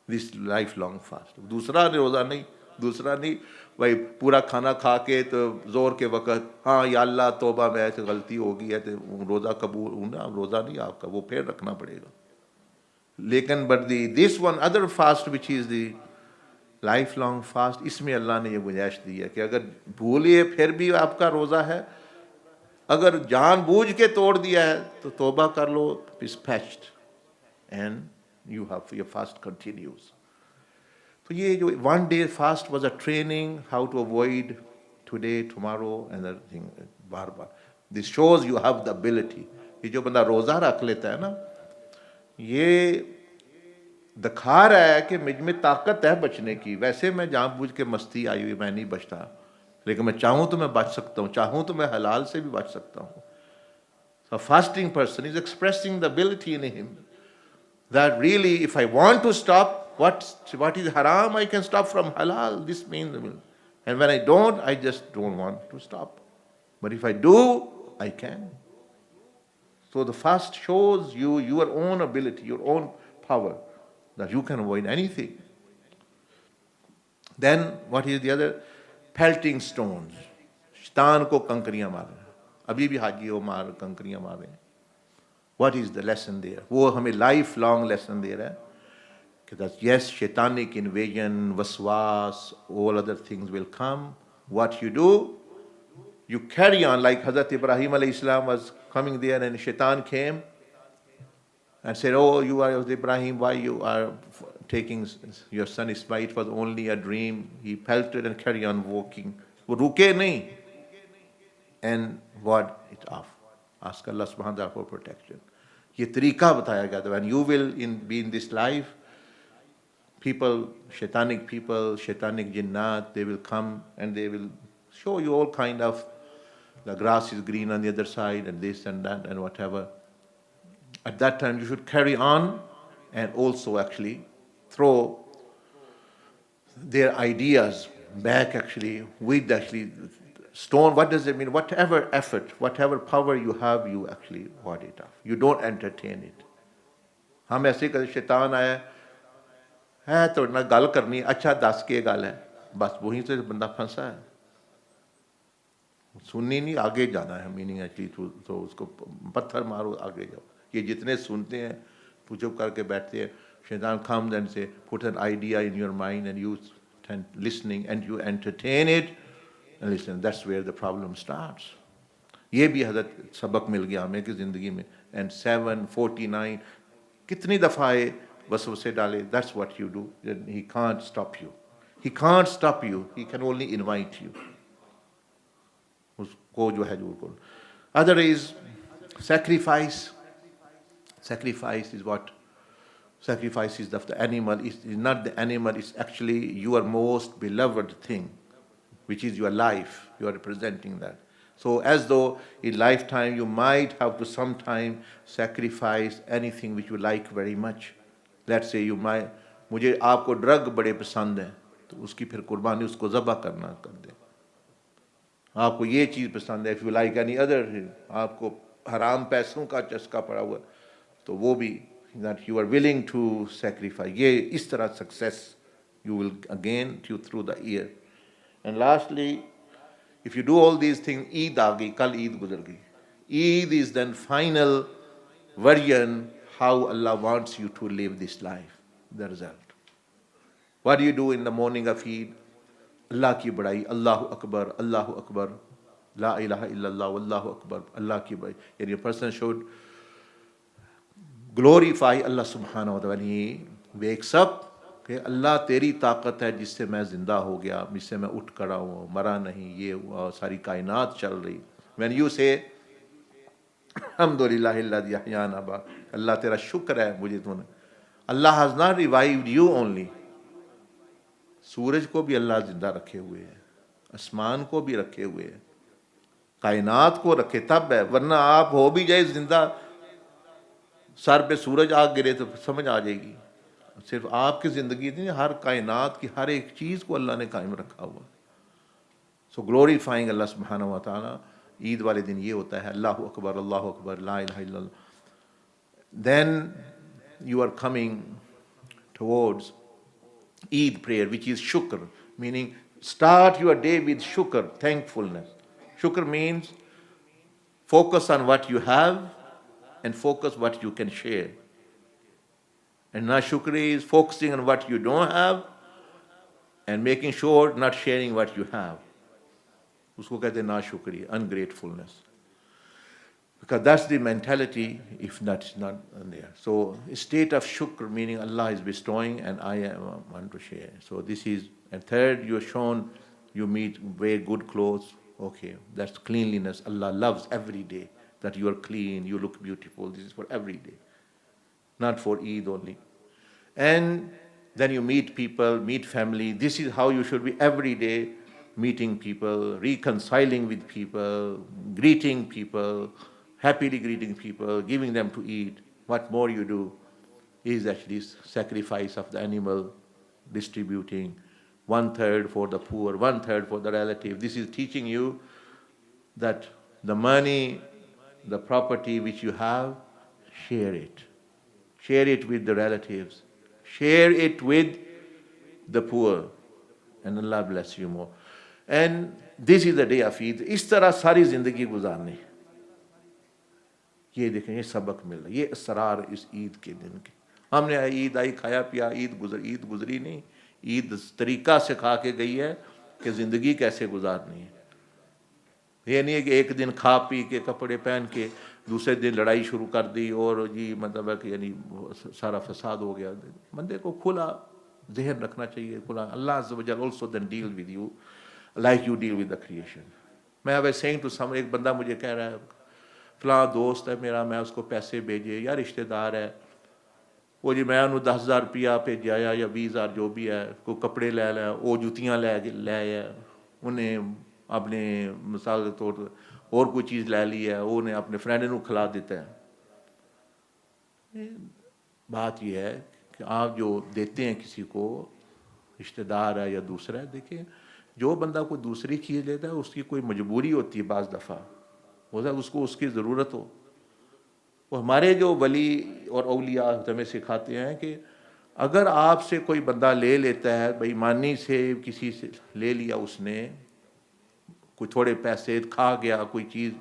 Speaker 1: This lifelong fast. दूसरा रोज़ा नहीं, दूसरा नहीं भाई पूरा खाना खा के तो जोर के वक़्त हाँ या अल्लाह तौबा में ऐसे गलती हो गई है तो रोज़ा कबूल ना, रोज़ा नहीं आपका, वो फिर रखना पड़ेगा. लेकिन but this one other fast which is the life long fast, इसमें अल्लाह ने ये गुंजाइश दी है कि अगर भूलिए फिर भी आपका रोज़ा है, अगर जानबूझ के तोड़ दिया है तो तौबा कर लो, dispatched, and you have your fast continues. So ये जो one day fast was a training how to avoid today, tomorrow and other thing bar bar. This shows you have the ability. ये जो बंदा रोज़ा रख लेता है ना, ये दिखा रहा है कि मुझ में ताकत है बचने की. वैसे मैं जानबूझ के मस्ती आई हुई मैं नहीं बचता, लेकिन मैं चाहूँ तो मैं बच सकता हूँ, चाहूँ तो मैं हलाल से भी बच सकता हूँ. So a fasting person is expressing the ability in him that really if I want to stop what is haram, I can stop from halal. This means, and when I don't, I just don't want to stop. But if I do, I can. So the fast shows you your own ability, your own power, that you can avoid anything. Then what is the other? Pelting stones. शैतान को कंकरियां मारना. अभी भी हाजी वो मार कंकरियां मार रहे हैं. What is the lesson there? वो हमें lifelong lesson दे रहा है कि that yes, shaitanic invasion, waswas, all other things will come. What you do, you carry on like Hazrat Ibrahim alayhi salam was coming there and shaitan came and said, oh, you are Ibrahim, why you are taking your son Ismail? It was only a dream. He pelted and carried on walking. वो रुके नहीं and ward it off. Ask Allah subhanahu wa ta'ala for protection. ये तरीका बताया गया था. When you will be in this life, people, shaitanic jinnat, they will come and they will show you all kind of, the grass is green on the other side and this and that and whatever. At that time you should carry on and also actually throw their ideas back actually with actually stone. What does it mean? Whatever effort, whatever power you have, you actually ward it off. You don't entertain it. हम ऐसे कभी शैतान आया है तो ना गल करनी, अच्छा दस के गल है, बस वहीं से बंदा फंसा है. सुननी नहीं, आगे जाना है. मीनिंग एक्चुअली तो उसको पत्थर मारो, आगे जाओ. ये जितने सुनते हैं चुप करके बैठते हैं, शैतान comes and say, put an idea in your mind and you listening and you entertain it and listen. That's where the problem starts. ये भी हज़रत सबक मिल गया हमें कि ज़िंदगी में. And 749 कितनी दफ़ा है वसवसे डाले. That's what you do. He can't stop you. He can't stop you. He can only invite you. उसको जो है जो को. Other is sacrifice. Sacrifice is what? Sacrifice is of the animal. It's not the animal. It's actually your most beloved thing, which is your life. You are representing that. So as though in lifetime you might have to sometime sacrifice anything which you like very much. Let's say you might, मुझे आपको drug बड़े पसंद है तो उसकी फिर कुर्बानी उसको ज़बह करना कर दे. आपको ये चीज़ पसंद है, if you like any other, आपको हराम पैसों का चस्का पड़ा हुआ तो वो भी, that you are willing to sacrifice. ये इस तरह success you will again through the year. And lastly, if you do all these things, Eid आ गई, कल ईद गुजर गई. Eid is then final version how Allah wants you to live this life, the result. What do you do in the morning of Eid? Allah ki badai, Allahu Akbar, La ilaha illallah, Allahu Akbar, Allah ki badai. And a person should glorify Allah subhanahu wa ta'ala when he wakes up. कि अल्लाह तेरी ताकत है जिससे मैं ज़िंदा हो गया, जिससे मैं उठ खड़ा हूँ, मरा नहीं, ये हुआ, सारी कायनात चल रही. When you say Alhamdulillahilladhi ahyana ba'd, अल्लाह तेरा शुक्र है मुझे तूने. Allah has not revived you only. सूरज को भी अल्लाह जिंदा रखे हुए है, आसमान को भी रखे हुए है, कायनात को रखे तब है. वरना आप हो भी जाए जिंदा, सर पे सूरज आ गिरे तो समझ आ जाएगी. सिर्फ आपकी ज़िंदगी नहीं, हर कायनात की हर एक चीज़ को अल्लाह ने कायम रखा हुआ. सो ग्लोरीफाइंग अल्लाह सुब्हानहू व तआला. ईद वाले दिन ये होता है अल्लाहु अकबर, ला इलाहा इल्लल्लाह. Then you are coming towards Eid prayer, which is shukr, meaning start your day with shukr, thankfulness. Shukr means focus on what you have and focus what you can share. And na shukri is focusing on what you don't have and making sure not sharing what you have. Usko kehte na shukri, ungratefulness. Because that's the mentality, if that's not there. So a state of shukr, meaning Allah is bestowing and I want to share. So this is, and third, you are shown, you wear good clothes. Okay, that's cleanliness. Allah loves every day that you are clean, you look beautiful. This is for every day, not for Eid only. And then you meet people, meet family. This is how you should be every day, meeting people, reconciling with people, greeting people, happily greeting people, giving them to eat. What more you do is actually sacrifice of the animal, distributing 1/3 for the poor, 1/3 for the relative. This is teaching you that the money, the property which you have, share it. Share it with the relatives. Share it with the poor. And Allah bless you more. And this is the day of Eid. इस तरह सारी ज़िंदगी गुजारनी. ये देखें, ये सबक मिल रहा है, ये असरार इस ईद के दिन के. हमने ईद आई, खाया पिया, ईद गुजरी नहीं. ईद तरीका सिखा के गई है कि ज़िंदगी कैसे गुजारनी है. ये नहीं है कि एक दिन खा पी के कपड़े पहन के दूसरे दिन लड़ाई शुरू कर दी और जी मतलब है कि यानी सारा फसाद हो गया. बंदे को खुला जहन रखना चाहिए, खुला. अल्लाह अज़्ज़ व जल also then deal with you like you deal with the creation. मैं अब saying to some, एक बंदा मुझे कह रहा है फलां दोस्त है मेरा, मैं उसको पैसे भेजे, या रिश्तेदार है वो जी मैं उन्होंने 10,000 रुपया भेजा या 20,000 जो भी है, कोई कपड़े ले लिया, वो जुतियाँ ले आया, उन्हें अपने मिसाल के तौर पर और कोई चीज़ ले ली है, उन्हें अपने फ्रेंड को खिला देता है। बात यह है कि आप जो देते हैं किसी को, रिश्तेदार है या दूसरा है, देखिए जो बंदा कोई दूसरी चीज़ लेता है उसकी कोई मजबूरी होती है, बाज़ दफ़ा हो सकता है उसको उसकी ज़रूरत हो। वो हमारे जो वली और औलिया हमें सिखाते हैं कि अगर आपसे कोई बंदा ले लेता है, बेईमानी से किसी से ले लिया उसने, कोई थोड़े पैसे खा गया कोई चीज़,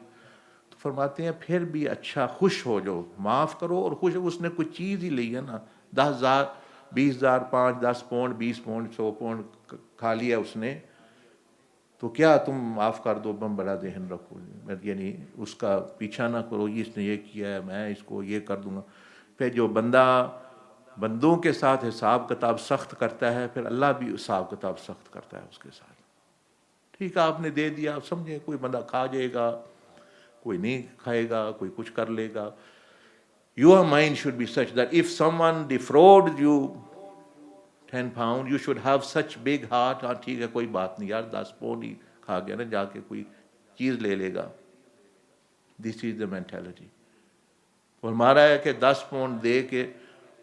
Speaker 1: तो फरमाते हैं फिर भी अच्छा खुश हो जाओ, माफ़ करो और खुश। उसने कोई चीज़ ही ली है ना, 10,000 20,000 5 10 पाउंड 20 पाउंड 100 पाउंड खा लिया उसने, तो क्या तुम माफ़ कर दो, बम बड़ा जहन रखो, यानी उसका पीछा ना करो, ये इसने ये किया है मैं इसको ये कर दूंगा। फिर जो बंदा बंदों के साथ हिसाब किताब सख्त करता है, फिर अल्लाह भी हिसाब किताब सख्त करता है उसके साथ। ठीक है आपने दे दिया, आप समझे कोई बंदा खा जाएगा, कोई नहीं खाएगा, कोई कुछ कर लेगा। Your mind should be such that if someone defrauds you 10 pound, you should have such big heart, हाँ ठीक है कोई बात नहीं यार, 10 पाउंड ही खा गया ना, जाके कोई चीज़ ले लेगा। This is the mentality. और हमारा है कि 10 पाउंड दे के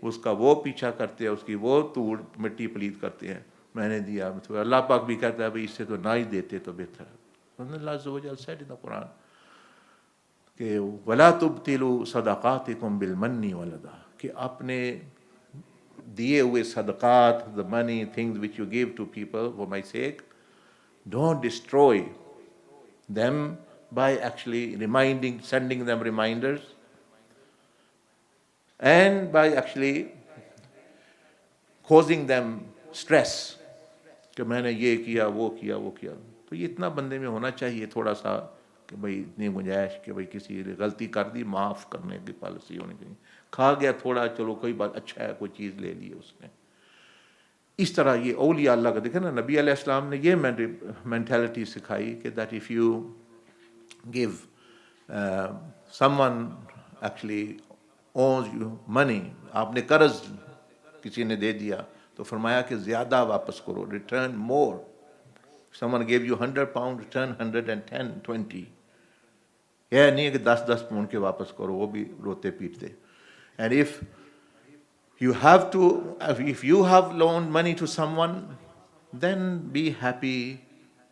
Speaker 1: उसका वो पीछा करते हैं, उसकी वो धूड़ मिट्टी पलीत करते हैं, मैंने दिया। तो अल्लाह पाक भी कहता है भाई इससे तो ना ही देते तो बेहतर है। अल्लाह अज़्ज़ व जल said in the Quran कि वला तुब्तिलू सदक़ातिकुम बिलमन्नी वलदा, कि अपने दिए हुए सदक़ात, the money things which you give to people for my sake, don't destroy them by actually sending them reminders, and by actually causing them stress कि मैंने ये किया वो किया वो किया। तो ये इतना बंदे में होना चाहिए थोड़ा सा कि भाई इतनी गुंजाइश कि भाई किसी ने गलती कर दी, माफ़ करने की पॉलिसी होनी चाहिए। खा गया थोड़ा, चलो कोई बात, अच्छा है कोई चीज़ ले ली उसने। इस तरह ये औलिया अल्लाह का, देखे ना नबी अलैहिस्सलाम ने ये मेंटालिटी सिखाई कि that if you give someone actually owns you money, आपने कर्ज किसी ने दे दिया तो फरमाया कि ज़्यादा वापस करो, return more. Someone give you 100 pound, return 110 20। यह नहीं है कि 10-10 पाउंड के वापस करो, वो भी रोते पीटते। And if you if you have loaned money to someone, then be happy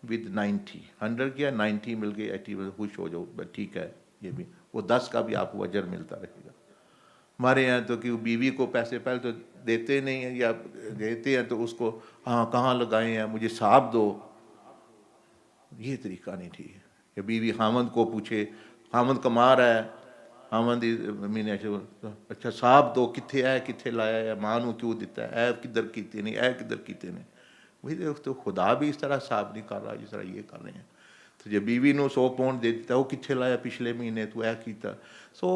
Speaker 1: with 90। 100 किया 90 मिल गई, 80 मिल, खुश हो जाओ, बस ठीक है। ये भी वो 10 का भी आपको अजर मिलता रहेगा। हमारे यहाँ तो कि बीवी को पैसे पहले तो देते नहीं हैं, या देते हैं तो उसको हाँ कहाँ लगाए हैं मुझे हिसाब दो, ये तरीका नहीं ठीक है। कि बीवी खामद को पूछे, खामद कमा रहा है, आमद मीने अच्छा साहब दो किथे है, किथे लाया है, मां नू क्यों दिता है, ऐ किधर कीते नहीं, ऐ किधर कीते ने। वही तो खुदा भी इस तरह साहब नहीं कर रहा जिस तरह ये कर रहे हैं। तो जब बीवी नू 100 पाउंड दे दिता, वो किथे लाया पिछले महीने, तू ऐ कीता। So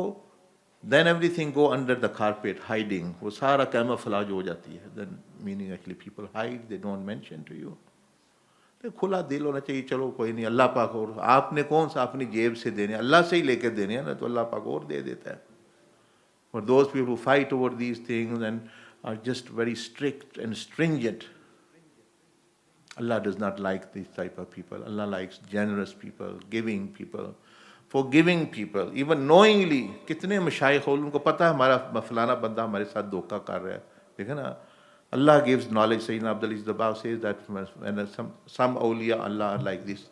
Speaker 1: then everything go under the carpet, hiding, वो सारा कैमोफ्लेज हो जाती है। Then meaning actually people hide, they don't mention to you. तो खुला दिल होना चाहिए, चलो कोई नहीं, अल्लाह पाक, और आपने कौन सा अपनी जेब से देने, अल्लाह से ही लेकर देने हैं ना, तो अल्लाह पाक और दे देता है। और those people who fight over these things and are just very strict and stringent, Allah does not like this type of people. Allah likes generous people, giving people, forgiving people, even knowingly. कितने मशाइख उनको पता है हमारा फलाना बंदा हमारे साथ धोखा कर रहा है, देखे ना, Allah gives knowledge. Shaykh Ahmad Dabbāgh says that when some awliya Allah are like this,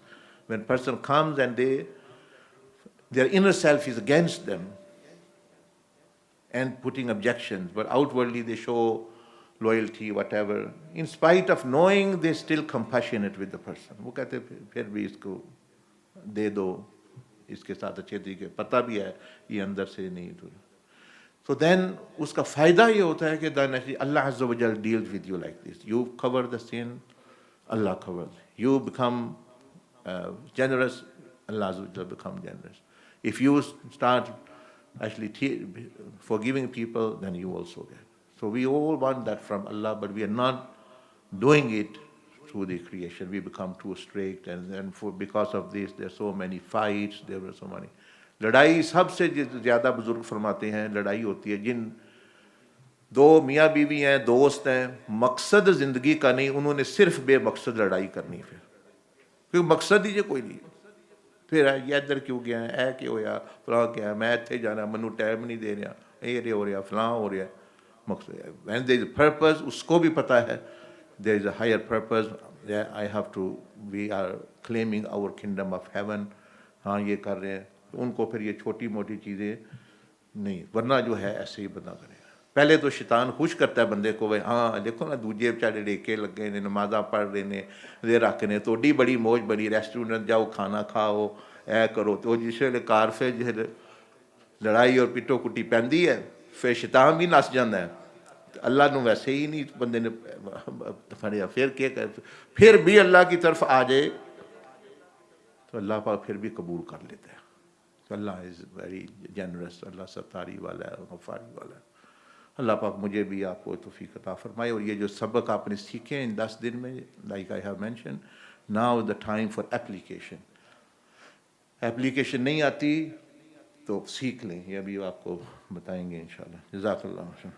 Speaker 1: when a person comes and their inner self is against them and putting objections, but outwardly they show loyalty, whatever. In spite of knowing, they're still compassionate with the person. वो कहते फिर भी इसको दे दो, इसके साथ अच्छे तरीके, पता भी है ये अंदर से नहीं। So then उसका फ़ायदा ये होता है कि then Allah Azza wa Jal deals with you like this. You cover the sin, Allah covers. You become generous, Allah Azza wa Jal become generous. If you start actually forgiving people, then you also get. So we all want that from Allah, but we are not doing it through the creation. We become too strict, and then because of this, there are so many fights, there were so many. लड़ाई सबसे ज़्यादा बुजुर्ग फरमाते हैं, लड़ाई होती है जिन दो मियाँ बीवी हैं, दोस्त हैं, मकसद ज़िंदगी का नहीं, उन्होंने सिर्फ बेमकसद लड़ाई करनी, फिर क्योंकि मकसद ही कोई नहीं। फिर ये इधर क्यों गया है, ऐ क्यों होया, फलां क्या है, मैं इत्थे जाना, मैनू टाइम नहीं दे रहा, ये हो रहा, फलां हो रहा। मकसद वैन देयर इज पर्पस, उसको भी पता है there is a higher purpose, I have to, we are claiming our kingdom of heaven. हाँ ये कर रहे हैं, तो उनको फिर ये छोटी मोटी चीज़ें नहीं, वरना जो है ऐसे ही बंदा करेगा। पहले तो शैतान खुश करता है बंदे को, भाई हाँ देखो ना दूजे बेचारे डेके लगे ने, नमाजा पढ़ रहे ने, दे रख ने, तोड़ी बड़ी मौज बड़ी, रेस्टोरेंट जाओ खाना खाओ, ऐ करो। तो जिस वे कार फिर जिस लड़ाई और पिटो कुटी पैंदी है, फिर शैतान भी नस जाता है। अल्लाह नूं वैसे ही नहीं बंदे ने फड़िया, फिर क्या कर, फिर भी अल्लाह की तरफ आ जाए तो अल्लाह पाक फिर भी कबूल कर लेता है। तो अल्लाह इज़ वेरी जनरस, अल्लाह सत्तारी वाला है, गफ़ारी वाला है। अल्लाह पाक मुझे भी आपको तौफीक अता फरमाए। और ये जो सबक आपने सीखे इन 10 दिन में, like I have mention, now the time for application. Application नहीं आती तो सीख लें, ये अभी आपको बताएंगे इंशाल्लाह। जज़ाकल्लाह।